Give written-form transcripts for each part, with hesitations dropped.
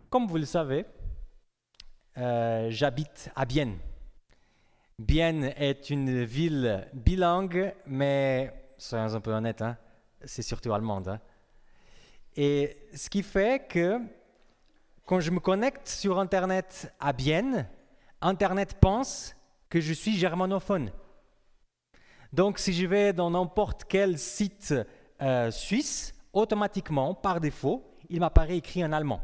Comme vous le savez, j'habite à Bienne. Bienne est une ville bilingue, mais soyons un peu honnêtes, hein, c'est surtout allemande. Hein. Et ce qui fait que quand je me connecte sur Internet à Bienne, Internet pense que je suis germanophone. Donc, si je vais dans n'importe quel site suisse, automatiquement, par défaut, il m'apparaît écrit en allemand.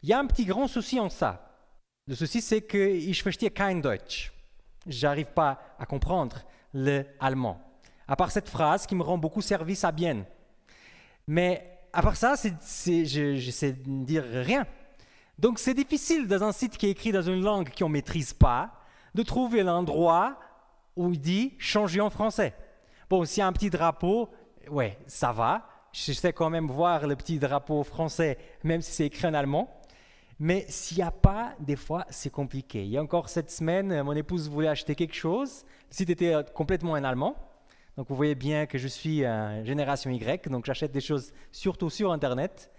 Il y a un petit grand souci en ça. Le souci, c'est que ich verstehe kein Deutsch. J'arrive pas à comprendre le allemand. À part cette phrase qui me rend beaucoup service à Bienne. Mais à part ça, je sais dire rien. Donc, c'est difficile dans un site qui est écrit dans une langue qu'on ne maîtrise pas de trouver l'endroit où il dit « changer en français ». Bon, s'il y a un petit drapeau, ouais, ça va. Je sais quand même voir le petit drapeau français, même si c'est écrit en allemand. Mais s'il n'y a pas, des fois, c'est compliqué. Il y a encore cette semaine, mon épouse voulait acheter quelque chose. Le site était complètement en allemand. Donc, vous voyez bien que je suis génération Y, donc j'achète des choses surtout sur Internet.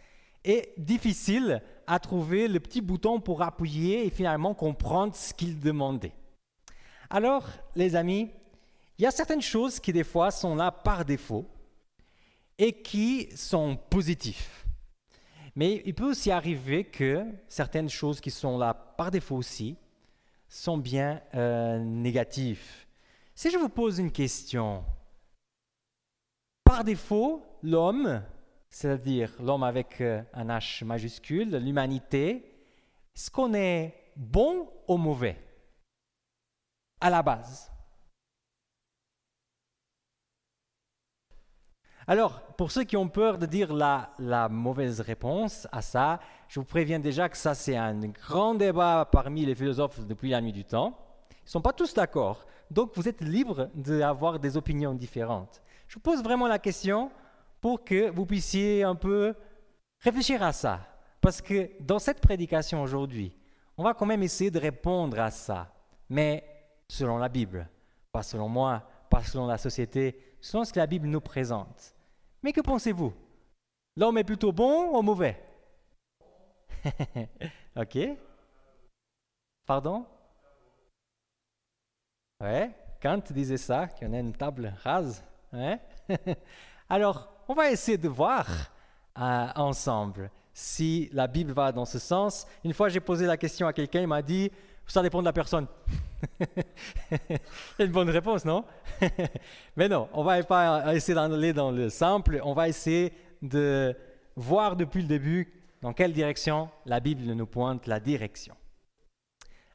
Et difficile à trouver le petit bouton pour appuyer et finalement comprendre ce qu'il demandait. Alors, les amis, il y a certaines choses qui, des fois, sont là par défaut et qui sont positives. Mais il peut aussi arriver que certaines choses qui sont là par défaut aussi sont bien négatives. Si je vous pose une question, par défaut, l'homme, c'est-à-dire l'homme avec un H majuscule, l'humanité, est-ce qu'on est bon ou mauvais à la base? Alors, pour ceux qui ont peur de dire la mauvaise réponse à ça, je vous préviens déjà que ça, c'est un grand débat parmi les philosophes depuis la nuit du temps. Ils ne sont pas tous d'accord. Donc, vous êtes libre d'avoir des opinions différentes. Je vous pose vraiment la question pour que vous puissiez un peu réfléchir à ça. Parce que dans cette prédication aujourd'hui, on va quand même essayer de répondre à ça. Mais selon la Bible, pas selon moi, pas selon la société, selon ce que la Bible nous présente. Mais que pensez-vous? L'homme est plutôt bon ou mauvais? Ok. Pardon? Ouais, Kant disait ça, qu'on a une table rase. Ouais. Alors, on va essayer de voir ensemble si la Bible va dans ce sens. Une fois, j'ai posé la question à quelqu'un, il m'a dit, ça dépend de la personne. C'est une bonne réponse, non? Mais non, on ne va pas essayer d'aller dans le simple, on va essayer de voir depuis le début dans quelle direction la Bible nous pointe la direction.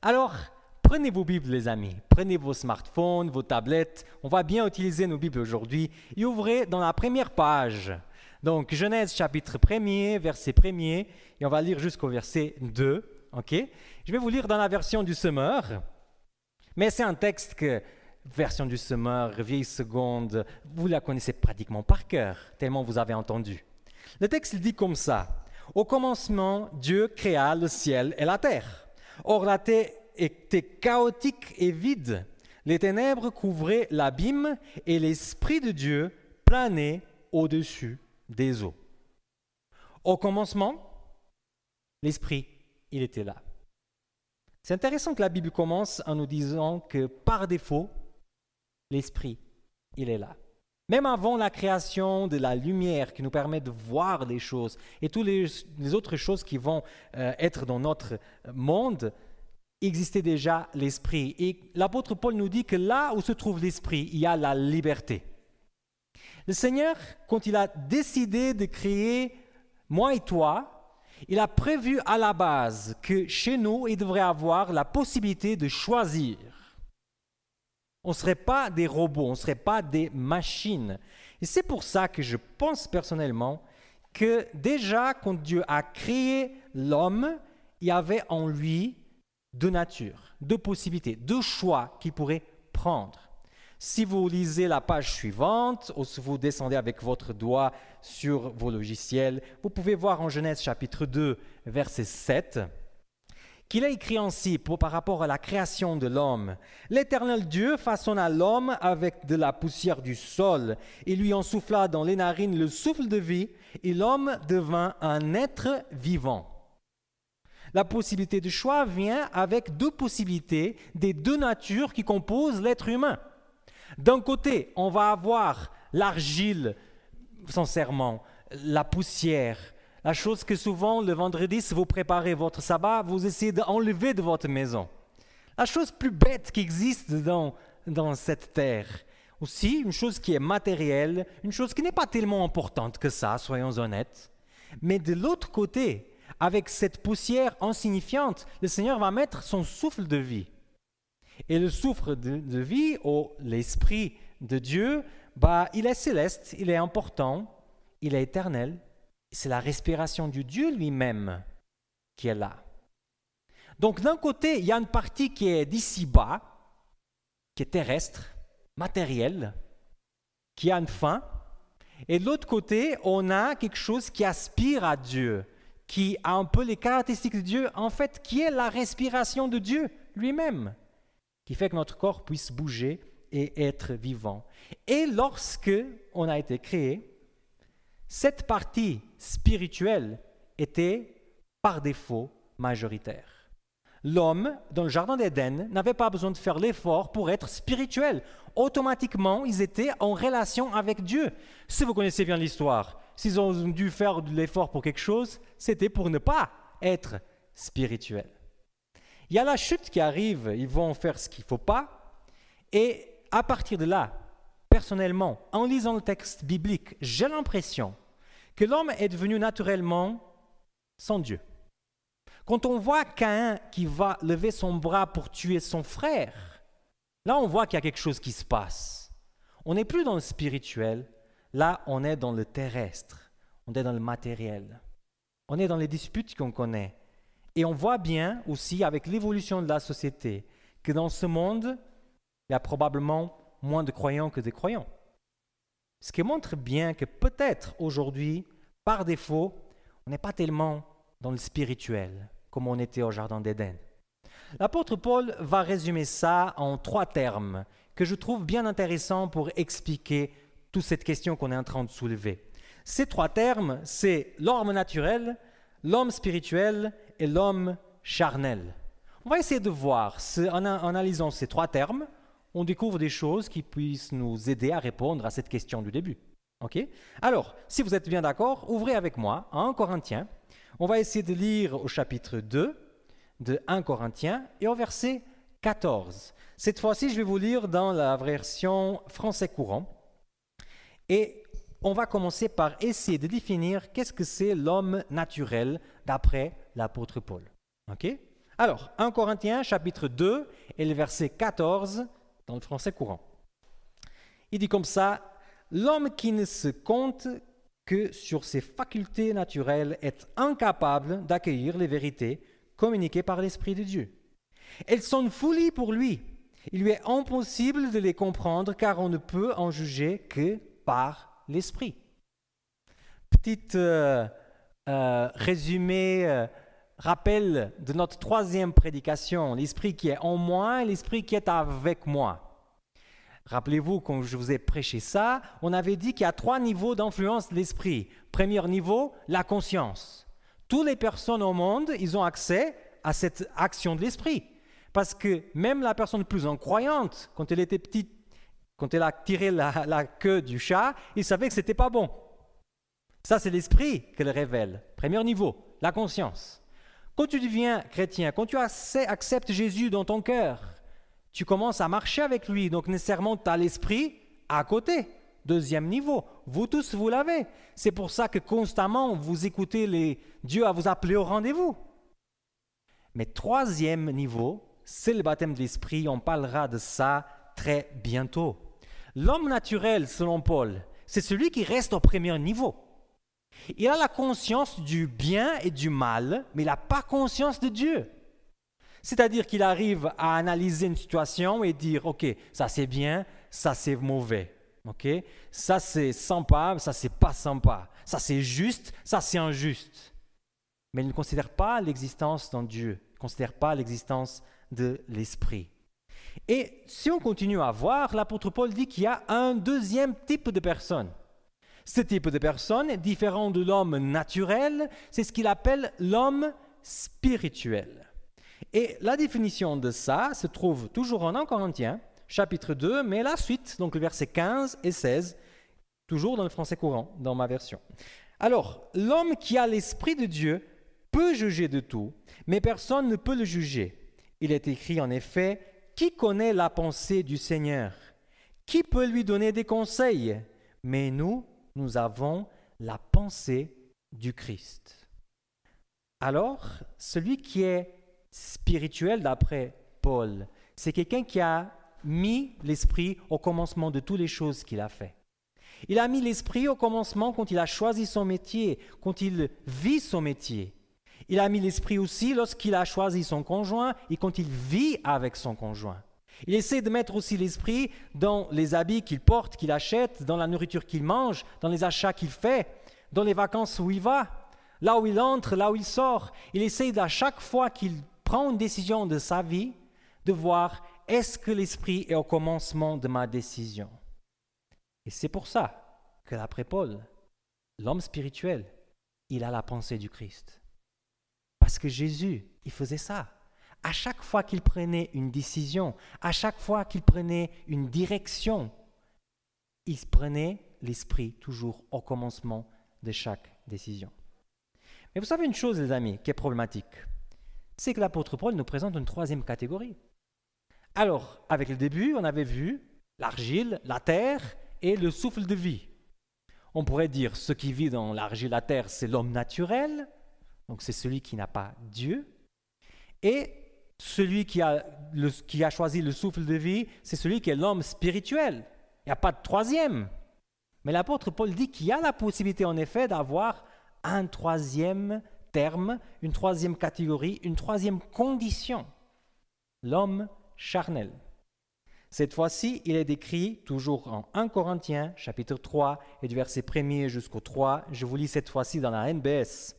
Alors, prenez vos Bibles, les amis, prenez vos smartphones, vos tablettes, on va bien utiliser nos Bibles aujourd'hui, et ouvrez dans la première page. Donc, Genèse chapitre 1er, verset 1er, et on va lire jusqu'au verset 2, ok? Je vais vous lire dans la version du Semeur, mais c'est un texte que, version du Semeur, vieille seconde, vous la connaissez pratiquement par cœur, tellement vous avez entendu. Le texte dit comme ça, « Au commencement, Dieu créa le ciel et la terre. Or, la terre était chaotique et vide. Les ténèbres couvraient l'abîme et l'Esprit de Dieu planait au-dessus des eaux. » Au commencement, l'Esprit, il était là. C'est intéressant que la Bible commence en nous disant que par défaut, l'Esprit, il est là. Même avant la création de la lumière qui nous permet de voir les choses et toutes les autres choses qui vont être dans notre monde, existait déjà l'Esprit. Et l'apôtre Paul nous dit que là où se trouve l'Esprit, il y a la liberté. Le Seigneur, quand il a décidé de créer moi et toi, il a prévu à la base que chez nous, il devrait avoir la possibilité de choisir. On ne serait pas des robots, on ne serait pas des machines. Et c'est pour ça que je pense personnellement que déjà, quand Dieu a créé l'homme, il y avait en lui deux natures, deux possibilités, deux choix qu'il pourrait prendre. Si vous lisez la page suivante, ou si vous descendez avec votre doigt sur vos logiciels, vous pouvez voir en Genèse chapitre 2, verset 7, qu'il a écrit ainsi par rapport à la création de l'homme. « L'Éternel Dieu façonna l'homme avec de la poussière du sol et lui en souffla dans les narines le souffle de vie, et l'homme devint un être vivant. La possibilité de choix vient avec deux possibilités des deux natures qui composent l'être humain. D'un côté, on va avoir l'argile, sincèrement, la poussière, la chose que souvent le vendredi, si vous préparez votre sabbat, vous essayez d'enlever de votre maison. La chose plus bête qui existe dans cette terre. Aussi, une chose qui est matérielle, une chose qui n'est pas tellement importante que ça, soyons honnêtes. Mais de l'autre côté, avec cette poussière insignifiante, le Seigneur va mettre son souffle de vie. Et le souffle de vie, ou l'Esprit de Dieu, il est céleste, il est important, il est éternel. C'est la respiration du Dieu lui-même qui est là. Donc d'un côté, il y a une partie qui est d'ici-bas, qui est terrestre, matérielle, qui a une fin. Et de l'autre côté, on a quelque chose qui aspire à Dieu, qui a un peu les caractéristiques de Dieu, en fait, qui est la respiration de Dieu lui-même, qui fait que notre corps puisse bouger et être vivant. Et lorsque on a été créé, cette partie spirituelle était par défaut majoritaire. L'homme, dans le jardin d'Éden, n'avait pas besoin de faire l'effort pour être spirituel. Automatiquement, ils étaient en relation avec Dieu. Si vous connaissez bien l'histoire, s'ils ont dû faire de l'effort pour quelque chose, c'était pour ne pas être spirituel. Il y a la chute qui arrive, ils vont faire ce qu'il ne faut pas. Et à partir de là, personnellement, en lisant le texte biblique, j'ai l'impression que l'homme est devenu naturellement sans Dieu. Quand on voit Caïn qui va lever son bras pour tuer son frère, là on voit qu'il y a quelque chose qui se passe. On n'est plus dans le spirituel, là on est dans le terrestre, on est dans le matériel. On est dans les disputes qu'on connaît. Et on voit bien aussi avec l'évolution de la société que dans ce monde, il y a probablement moins de croyants que de croyants. Ce qui montre bien que peut-être aujourd'hui, par défaut, on n'est pas tellement dans le spirituel, comme on était au jardin d'Éden. L'apôtre Paul va résumer ça en 3 termes que je trouve bien intéressants pour expliquer toute cette question qu'on est en train de soulever. Ces 3 termes, c'est l'homme naturel, l'homme spirituel et l'homme charnel. On va essayer de voir, en analysant ces 3 termes, on découvre des choses qui puissent nous aider à répondre à cette question du début. Okay? Alors, si vous êtes bien d'accord, ouvrez avec moi à 1 Corinthiens. On va essayer de lire au chapitre 2 de 1 Corinthiens et au verset 14. Cette fois-ci, je vais vous lire dans la version français courant. Et on va commencer par essayer de définir qu'est-ce que c'est l'homme naturel d'après l'apôtre Paul. Okay? Alors, 1 Corinthiens, chapitre 2 et le verset 14 dans le français courant. Il dit comme ça, « L'homme qui ne se compte que sur ses facultés naturelles est incapable d'accueillir les vérités communiquées par l'Esprit de Dieu. Elles sont une folie pour lui. Il lui est impossible de les comprendre car on ne peut en juger que par l'Esprit. » Petit résumé, rappel de notre 3e prédication, l'Esprit qui est en moi et l'Esprit qui est avec moi. Rappelez-vous, quand je vous ai prêché ça, on avait dit qu'il y a 3 niveaux d'influence de l'esprit. Premier niveau, la conscience. Toutes les personnes au monde, ils ont accès à cette action de l'esprit. Parce que même la personne plus incroyante, quand elle était petite, quand elle a tiré la queue du chat, il savait que ce n'était pas bon. Ça, c'est l'esprit qui le révèle. Premier niveau, la conscience. Quand tu deviens chrétien, quand tu acceptes Jésus dans ton cœur, tu commences à marcher avec lui, donc nécessairement tu as l'esprit à côté. 2e niveau, vous tous vous l'avez. C'est pour ça que constamment vous écoutez Dieu à vous appeler au rendez-vous. Mais 3e niveau, c'est le baptême de l'esprit, on parlera de ça très bientôt. L'homme naturel, selon Paul, c'est celui qui reste au premier niveau. Il a la conscience du bien et du mal, mais il n'a pas conscience de Dieu. C'est-à-dire qu'il arrive à analyser une situation et dire « Ok, ça c'est bien, ça c'est mauvais. Okay? Ça c'est sympa, ça c'est pas sympa. Ça c'est juste, ça c'est injuste. » Mais il ne considère pas l'existence d'un Dieu, il ne considère pas l'existence de l'Esprit. Et si on continue à voir, l'apôtre Paul dit qu'il y a un 2e type de personne. Ce type de personne, différent de l'homme naturel, c'est ce qu'il appelle l'homme spirituel. Et la définition de ça se trouve toujours en 1 Corinthiens, chapitre 2, mais la suite, donc le verset 15 et 16, toujours dans le français courant, dans ma version. Alors, l'homme qui a l'Esprit de Dieu peut juger de tout, mais personne ne peut le juger. Il est écrit en effet, « Qui connaît la pensée du Seigneur? Qui peut lui donner des conseils? Mais nous avons la pensée du Christ. » Alors, celui qui est spirituel d'après Paul, c'est quelqu'un qui a mis l'Esprit au commencement de toutes les choses qu'il a fait. Il a mis l'Esprit au commencement quand il a choisi son métier, quand il vit son métier. Il a mis l'Esprit aussi lorsqu'il a choisi son conjoint et quand il vit avec son conjoint. Il essaie de mettre aussi l'Esprit dans les habits qu'il porte, qu'il achète, dans la nourriture qu'il mange, dans les achats qu'il fait, dans les vacances où il va, là où il entre, là où il sort. Il essaie à chaque fois qu'il prend une décision de sa vie, de voir est-ce que l'Esprit est au commencement de ma décision. Et c'est pour ça que d'après Paul, l'homme spirituel, il a la pensée du Christ. Parce que Jésus, il faisait ça. À chaque fois qu'il prenait une décision, à chaque fois qu'il prenait une direction, il prenait l'Esprit toujours au commencement de chaque décision. Mais vous savez une chose, les amis, qui est problématique, c'est que l'apôtre Paul nous présente une troisième catégorie. Alors, avec le début, on avait vu l'argile, la terre et le souffle de vie. On pourrait dire ce qui vit dans l'argile, la terre, c'est l'homme naturel, donc c'est celui qui n'a pas Dieu. Et celui qui a choisi le souffle de vie, c'est celui qui est l'homme spirituel. Il n'y a pas de troisième. Mais l'apôtre Paul dit qu'il y a la possibilité en effet d'avoir un troisième terme, une troisième catégorie, une troisième condition, l'homme charnel. Cette fois-ci, il est décrit toujours en 1 Corinthiens, chapitre 3, et du verset 1er jusqu'au 3. Je vous lis cette fois-ci dans la NBS.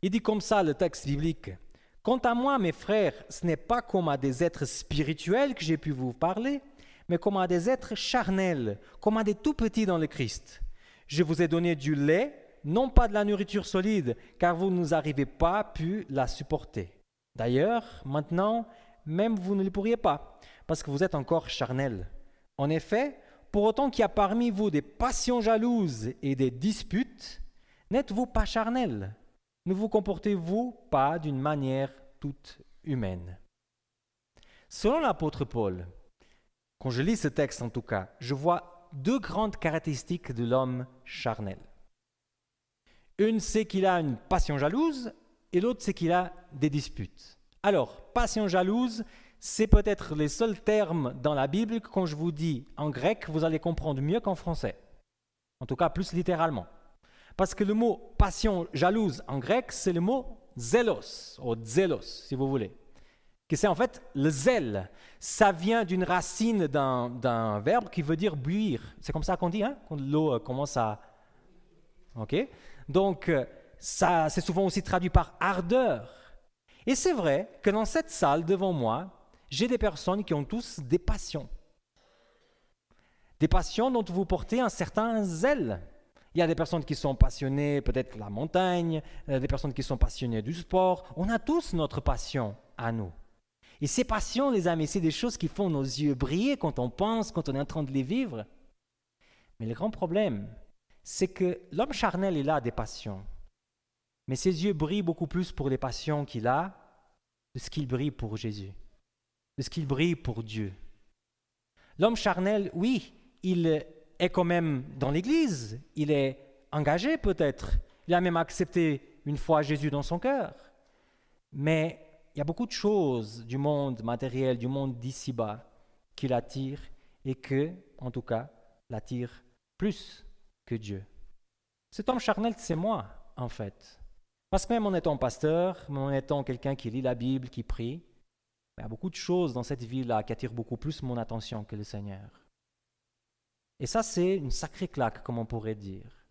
Il dit comme ça, le texte biblique. « Quant à moi, mes frères, ce n'est pas comme à des êtres spirituels que j'ai pu vous parler, mais comme à des êtres charnels, comme à des tout petits dans le Christ. Je vous ai donné du lait, non pas de la nourriture solide, car vous ne n'arrivez pas à pu la supporter. D'ailleurs, maintenant, même vous ne le pourriez pas, parce que vous êtes encore charnels. En effet, pour autant qu'il y a parmi vous des passions jalouses et des disputes, n'êtes-vous pas charnels? Ne vous comportez-vous pas d'une manière toute humaine? » Selon l'apôtre Paul, quand je lis ce texte en tout cas, je vois deux grandes caractéristiques de l'homme charnel. Une, c'est qu'il a une passion jalouse, et l'autre, c'est qu'il a des disputes. Alors, passion jalouse, c'est peut-être les seuls termes dans la Bible que quand je vous dis en grec, vous allez comprendre mieux qu'en français. En tout cas, plus littéralement. Parce que le mot passion jalouse en grec, c'est le mot zélos, ou zélos, si vous voulez. Que c'est en fait le zèle. Ça vient d'une racine d'un verbe qui veut dire bouillir. C'est comme ça qu'on dit, hein, quand l'eau commence à... Ok. Donc, ça, c'est souvent aussi traduit par ardeur. Et c'est vrai que dans cette salle, devant moi, j'ai des personnes qui ont tous des passions. Des passions dont vous portez un certain zèle. Il y a des personnes qui sont passionnées peut-être de la montagne, des personnes qui sont passionnées du sport. On a tous notre passion à nous. Et ces passions, les amis, c'est des choses qui font nos yeux briller quand on pense, quand on est en train de les vivre. Mais le grand problème, c'est que l'homme charnel, il a des passions. Mais ses yeux brillent beaucoup plus pour les passions qu'il a de ce qu'il brille pour Jésus, de ce qu'il brille pour Dieu. L'homme charnel, oui, il est quand même dans l'Église, il est engagé peut-être, il a même accepté une fois Jésus dans son cœur. Mais il y a beaucoup de choses du monde matériel, du monde d'ici-bas, qui l'attirent et que, en tout cas, l'attirent plus que Dieu. Cet homme charnel, c'est moi, en fait. Parce que même en étant pasteur, même en étant quelqu'un qui lit la Bible, qui prie, il y a beaucoup de choses dans cette vie-là qui attirent beaucoup plus mon attention que le Seigneur. Et ça, c'est une sacrée claque, comme on pourrait dire.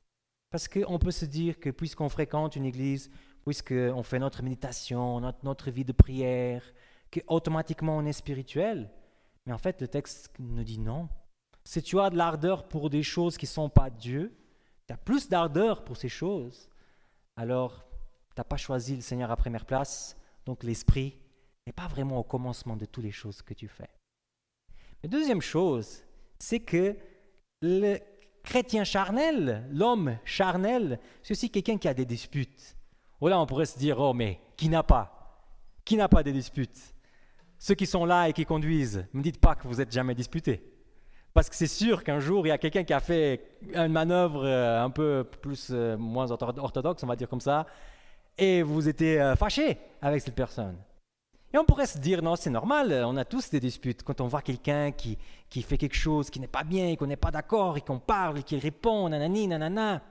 Parce qu'on peut se dire que puisqu'on fréquente une église, puisqu'on fait notre méditation, notre vie de prière, qu'automatiquement on est spirituel. Mais en fait, le texte nous dit non. Si tu as de l'ardeur pour des choses qui ne sont pas Dieu, tu as plus d'ardeur pour ces choses, alors Tu n'as pas choisi le Seigneur à première place, donc l'esprit n'est pas vraiment au commencement de toutes les choses que tu fais. La deuxième chose, c'est que le chrétien charnel, l'homme charnel, c'est aussi quelqu'un qui a des disputes. Oh là, on pourrait se dire, oh mais qui n'a pas? Qui n'a pas des disputes? Ceux qui sont là et qui conduisent, ne me dites pas que vous n'êtes jamais disputés. Parce que c'est sûr qu'un jour, il y a quelqu'un qui a fait une manœuvre un peu moins orthodoxe, on va dire comme ça, et vous étiez fâché avec cette personne. Et on pourrait se dire, non, c'est normal, on a tous des disputes. Quand on voit quelqu'un qui fait quelque chose qui n'est pas bien, et qu'on n'est pas d'accord, et qu'on parle, et qu'il répond, nanani, nanana.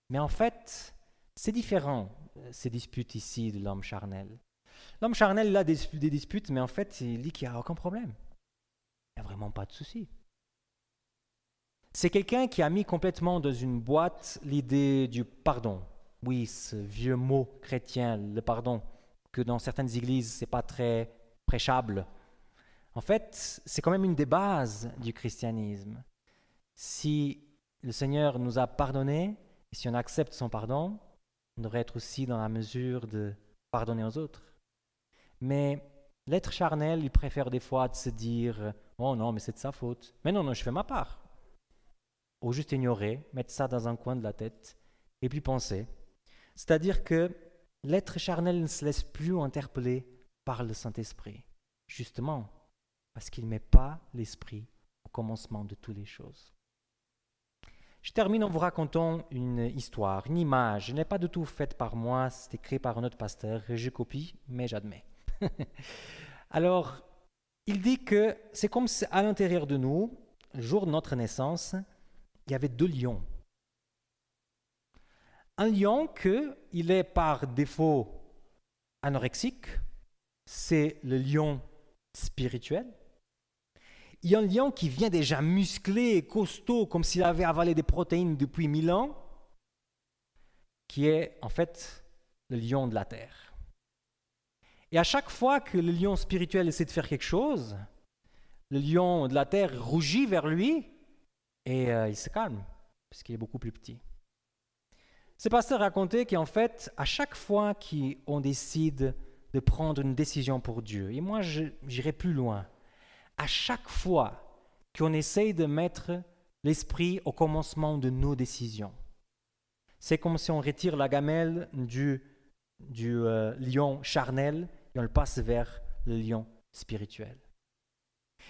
Mais en fait, c'est différent, ces disputes ici de l'homme charnel. L'homme charnel, il a des disputes, mais en fait, il dit qu'il n'y a aucun problème. Il n'y a vraiment pas de souci. C'est quelqu'un qui a mis complètement dans une boîte l'idée du pardon. Oui, ce vieux mot chrétien, le pardon, que dans certaines églises, ce n'est pas très prêchable. En fait, c'est quand même une des bases du christianisme. Si le Seigneur nous a pardonné, et si on accepte son pardon, on devrait être aussi dans la mesure de pardonner aux autres. Mais l'être charnel, il préfère des fois de se dire « Oh non, mais c'est de sa faute. Mais non, je fais ma part. » Ou juste ignorer, mettre ça dans un coin de la tête et puis penser. C'est-à-dire que l'être charnel ne se laisse plus interpeller par le Saint-Esprit, justement parce qu'il ne met pas l'Esprit au commencement de toutes les choses. Je termine en vous racontant une histoire, une image. Elle n'est pas du tout faite par moi, c'est écrit par un autre pasteur. Je copie, mais j'admets. Alors, il dit que c'est comme si à l'intérieur de nous, le jour de notre naissance, il y avait 2 lions. Un lion qu'il est par défaut anorexique, c'est le lion spirituel. Il y a un lion qui vient déjà musclé et costaud, comme s'il avait avalé des protéines depuis 1000 ans, qui est en fait le lion de la terre. Et à chaque fois que le lion spirituel essaie de faire quelque chose, le lion de la terre rougit vers lui et il se calme, parce qu'il est beaucoup plus petit. Ce pasteur racontait qu'en fait, à chaque fois qu'on décide de prendre une décision pour Dieu, et moi j'irai plus loin, à chaque fois qu'on essaye de mettre l'esprit au commencement de nos décisions, c'est comme si on retire la gamelle du lion charnel et on le passe vers le lion spirituel.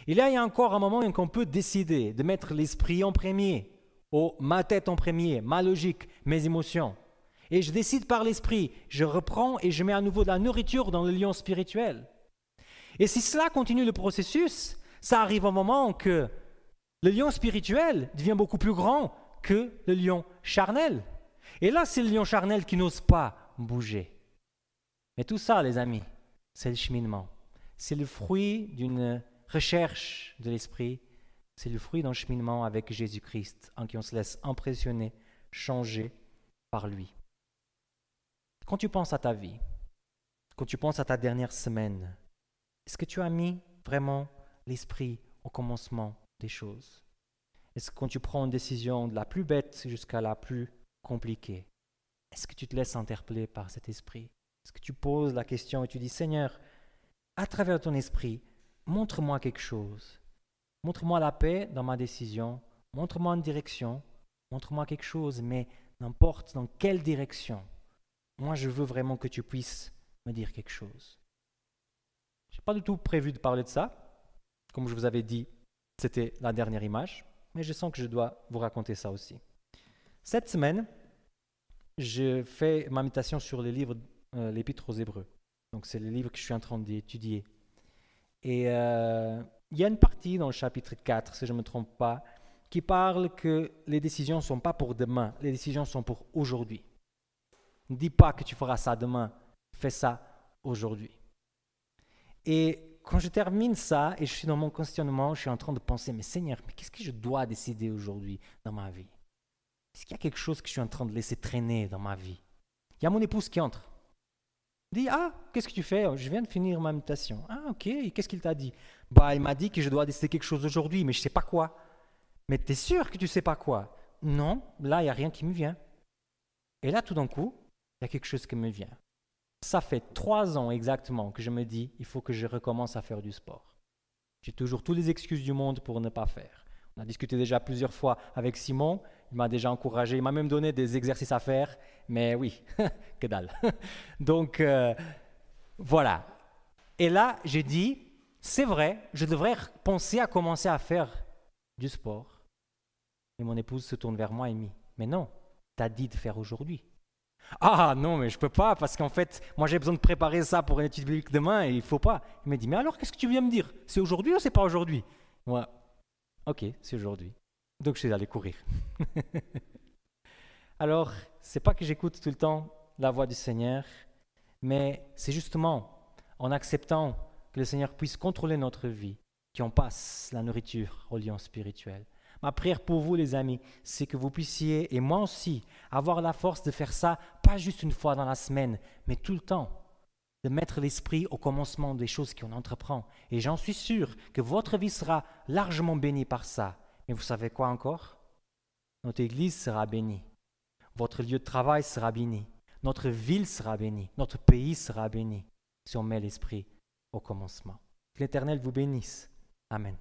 Et là, il y a encore un moment où on peut décider de mettre l'esprit en premier, ma tête en premier, ma logique, mes émotions. Et je décide par l'esprit, je reprends et je mets à nouveau de la nourriture dans le lion spirituel. Et si cela continue le processus, ça arrive un moment que le lion spirituel devient beaucoup plus grand que le lion charnel. Et là, c'est le lion charnel qui n'ose pas bouger. Mais tout ça, les amis, c'est le cheminement. C'est le fruit d'une recherche de l'esprit. C'est le fruit d'un cheminement avec Jésus-Christ, en qui on se laisse impressionner, changer par lui. Quand tu penses à ta vie, quand tu penses à ta dernière semaine, est-ce que tu as mis vraiment l'esprit au commencement des choses? Est-ce que quand tu prends une décision de la plus bête jusqu'à la plus compliquée, est-ce que tu te laisses interpeller par cet esprit? Est-ce que tu poses la question et tu dis, Seigneur, à travers ton esprit, montre-moi quelque chose. Montre-moi la paix dans ma décision. Montre-moi une direction. Montre-moi quelque chose, mais n'importe dans quelle direction. Moi, je veux vraiment que tu puisses me dire quelque chose. Je n'ai pas du tout prévu de parler de ça. Comme je vous avais dit, c'était la dernière image. Mais je sens que je dois vous raconter ça aussi. Cette semaine, je fais ma méditation sur les livres, l'Épître aux Hébreux. Donc, c'est le livre que je suis en train d'étudier. Et il y a une partie dans le chapitre 4, si je ne me trompe pas, qui parle que les décisions ne sont pas pour demain, les décisions sont pour aujourd'hui. Ne dis pas que tu feras ça demain, fais ça aujourd'hui. Et quand je termine ça et je suis dans mon questionnement, je suis en train de penser, mais Seigneur, mais qu'est-ce que je dois décider aujourd'hui dans ma vie? Est-ce qu'il y a quelque chose que je suis en train de laisser traîner dans ma vie? Il y a mon épouse qui entre. Il dit, qu'est-ce que tu fais? Je viens de finir ma méditation. Ok, et qu'est-ce qu'il t'a dit? Il m'a dit que je dois décider quelque chose aujourd'hui, mais je ne sais pas quoi. Mais tu es sûr que tu ne sais pas quoi? Non, là, il n'y a rien qui me vient. Et là, tout d'un coup, il y a quelque chose qui me vient. Ça fait 3 ans exactement que je me dis, il faut que je recommence à faire du sport. J'ai toujours toutes les excuses du monde pour ne pas faire. On a discuté déjà plusieurs fois avec Simon, il m'a déjà encouragé, il m'a même donné des exercices à faire, mais oui, que dalle. Donc, voilà. Et là, j'ai dit, c'est vrai, je devrais penser à commencer à faire du sport. Et mon épouse se tourne vers moi et me dit, mais non, tu as dit de faire aujourd'hui. Ah non, mais je peux pas, parce qu'en fait, moi j'ai besoin de préparer ça pour une étude biblique demain et il faut pas. Il m'a dit, mais alors qu'est-ce que tu viens me dire? C'est aujourd'hui ou c'est pas aujourd'hui? Moi, ok, c'est aujourd'hui. Donc je suis allé courir. Alors, c'est pas que j'écoute tout le temps la voix du Seigneur, mais c'est justement en acceptant que le Seigneur puisse contrôler notre vie qu'on passe la nourriture au lion spirituel. Ma prière pour vous, les amis, c'est que vous puissiez, et moi aussi, avoir la force de faire ça, pas juste une fois dans la semaine, mais tout le temps, de mettre l'esprit au commencement des choses qu'on entreprend. Et j'en suis sûr que votre vie sera largement bénie par ça. Mais vous savez quoi encore? Notre église sera bénie. Votre lieu de travail sera béni. Notre ville sera bénie. Notre pays sera béni si on met l'esprit au commencement. Que l'Éternel vous bénisse. Amen.